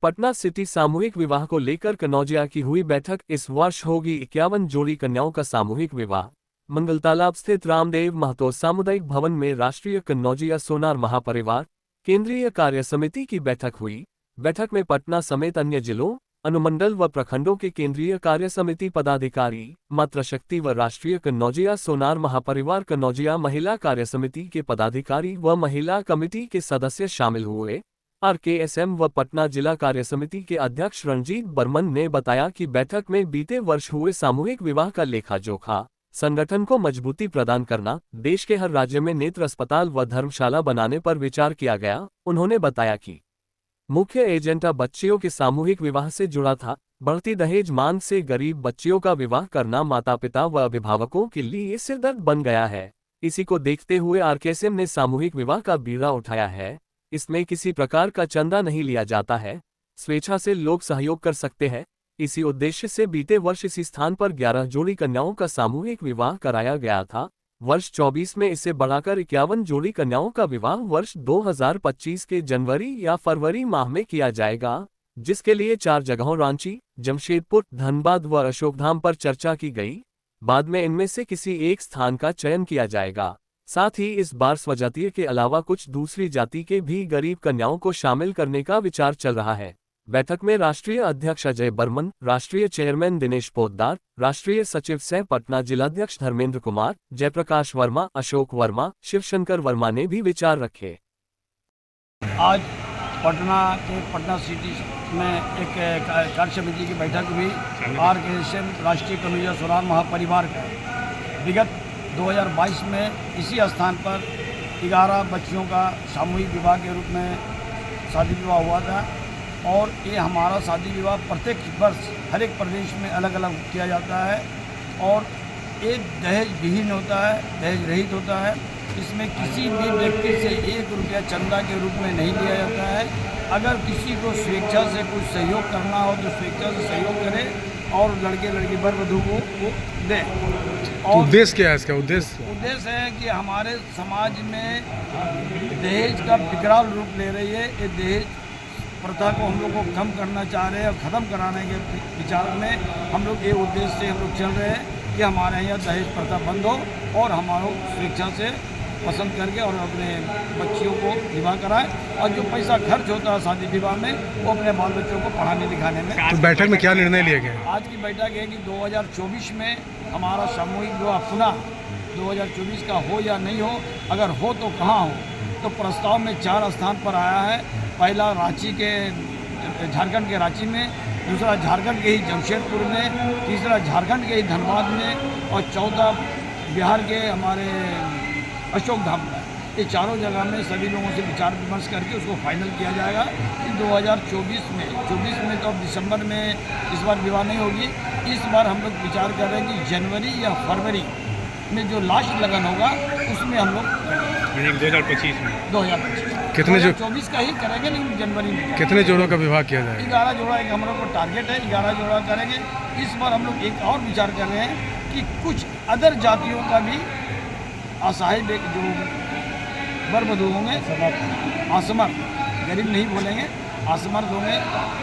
Patna city सामूहिक विवाह को लेकर कनौजिया की हुई बैठक। इस वर्ष होगी 51 जोड़ी कन्याओं का सामूहिक विवाह। मंगलतालाब स्थित रामदेव महतो सामुदायिक भवन में राष्ट्रीय कन्नौजिया सोनार महापरिवार केंद्रीय कार्य समिति की बैठक हुई। बैठक में पटना समेत अन्य जिलों, अनुमंडल व प्रखंडों के केंद्रीय कार्य समिति पदाधिकारी, मातृशक्ति व राष्ट्रीय कन्नौजिया सोनार महापरिवार कन्नौजिया महिला कार्य समिति के पदाधिकारी व महिला कमेटी के सदस्य शामिल हुए। आरकेएसएम व पटना जिला कार्य समिति के अध्यक्ष रणजीत बर्मन ने बताया कि बैठक में बीते वर्ष हुए सामूहिक विवाह का लेखा जोखा, संगठन को मजबूती प्रदान करना, देश के हर राज्य में नेत्र अस्पताल व धर्मशाला बनाने पर विचार किया गया। उन्होंने बताया कि मुख्य एजेंडा बच्चियों के सामूहिक विवाह से जुड़ा था। बढ़ती दहेज मांग से गरीब बच्चियों का विवाह करना माता पिता व अभिभावकों के लिए सिरदर्द बन गया है। इसी को देखते हुए आरकेएसएम ने सामूहिक विवाह का बीड़ा उठाया है। इसमें किसी प्रकार का चंदा नहीं लिया जाता है, स्वेच्छा से लोग सहयोग कर सकते हैं। इसी उद्देश्य से बीते वर्ष इसी स्थान पर 11 जोड़ी कन्याओं का सामूहिक विवाह कराया गया था। वर्ष 24 में इसे बढ़ाकर 51 जोड़ी कन्याओं का विवाह वर्ष 2025 के जनवरी या फरवरी माह में किया जाएगा, जिसके लिए 4 जगहों रांची, जमशेदपुर, धनबाद व अशोकधाम पर चर्चा की गई। बाद में इनमें से किसी एक स्थान का चयन किया जाएगा। साथ ही इस बार स्वजातीय के अलावा कुछ दूसरी जाति के भी गरीब कन्याओं को शामिल करने का विचार चल रहा है। बैठक में राष्ट्रीय अध्यक्ष अजय बर्मन, राष्ट्रीय चेयरमैन दिनेश पोद्दार, राष्ट्रीय सचिव सह पटना जिलाध्यक्ष धर्मेंद्र कुमार, जयप्रकाश वर्मा, अशोक वर्मा, शिवशंकर वर्मा ने भी विचार रखे। आज पटना सिटी में एक कार्य समिति की बैठक हुई। आरकेएसएम राष्ट्रीय कन्नौजिया सोनार महापरिवार का विगत 2022 में इसी स्थान पर 11 बच्चियों का सामूहिक विवाह के रूप में शादी विवाह हुआ था। और ये हमारा शादी विवाह प्रत्येक वर्ष हर एक प्रदेश में अलग अलग किया जाता है और एक दहेज विहीन होता है, दहेज रहित होता है। इसमें किसी भी व्यक्ति से 1 रुपया चंदा के रूप में नहीं लिया जाता है। अगर किसी को स्वेच्छा से कुछ सहयोग करना हो तो स्वेच्छा से सहयोग करें और लड़के लड़की वर वधू को दें। और उद्देश्य क्या है इसका? उद्देश्य है कि हमारे समाज में दहेज का विकराल रूप ले रही है। ये दहेज प्रथा को हम लोग को कम करना चाह रहे हैं और ख़त्म कराने के विचार में हम लोग ये उद्देश्य से हम लोग चल रहे हैं कि हमारे यहाँ दहेज प्रथा बंद हो और हमारे स्वेच्छा से पसंद करके और अपने बच्चियों को विवाह कराएं और जो पैसा खर्च होता है शादी विवाह में वो अपने बाल बच्चों को पढ़ाने लिखाने में। तो बैठक में क्या निर्णय लिया गया? आज की बैठक है कि 2024 में हमारा सामूहिक विवाह पुनः 2024 का हो या नहीं हो, अगर हो तो कहाँ हो। तो प्रस्ताव में 4 स्थान पर आया है। पहला रांची के झारखंड के रांची में, दूसरा झारखंड के ही जमशेदपुर में, तीसरा झारखंड के ही धनबाद में और चौथा बिहार के हमारे अशोकधाम में। ये चारों जगह में सभी लोगों से विचार विमर्श करके उसको फाइनल किया जाएगा कि 2024 में तो अब दिसंबर में इस बार विवाह नहीं होगी। इस बार हम लोग विचार कर रहे हैं कि जनवरी या फरवरी में जो लास्ट लगन होगा उसमें हम लोग 2025 में 2025 कितने 2024 का ही करेंगे, लेकिन जनवरी में कितने जोड़ों का विवाह किया जाएगा? 11 जोड़ा एक हम लोग को टारगेट है, 11 जोड़ा करेंगे। इस बार हम लोग एक और विचार कर रहे हैं कि कुछ अदर जातियों का भी असहाय जो वर वधू होंगे, असमर्थ, गरीब नहीं बोलेंगे, असमर्थ होंगे,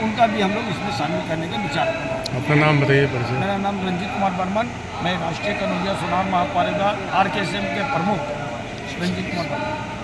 उनका भी हम लोग इसमें शामिल करने का विचार कर रहे हैं। अपना नाम बताइए परिचय। मेरा नाम रंजीत कुमार बर्मन, मैं राष्ट्रीय कन्नौजिया सोनार महापरिवार आरकेएसएम के प्रमुख रंजीत कुमार बर्मन।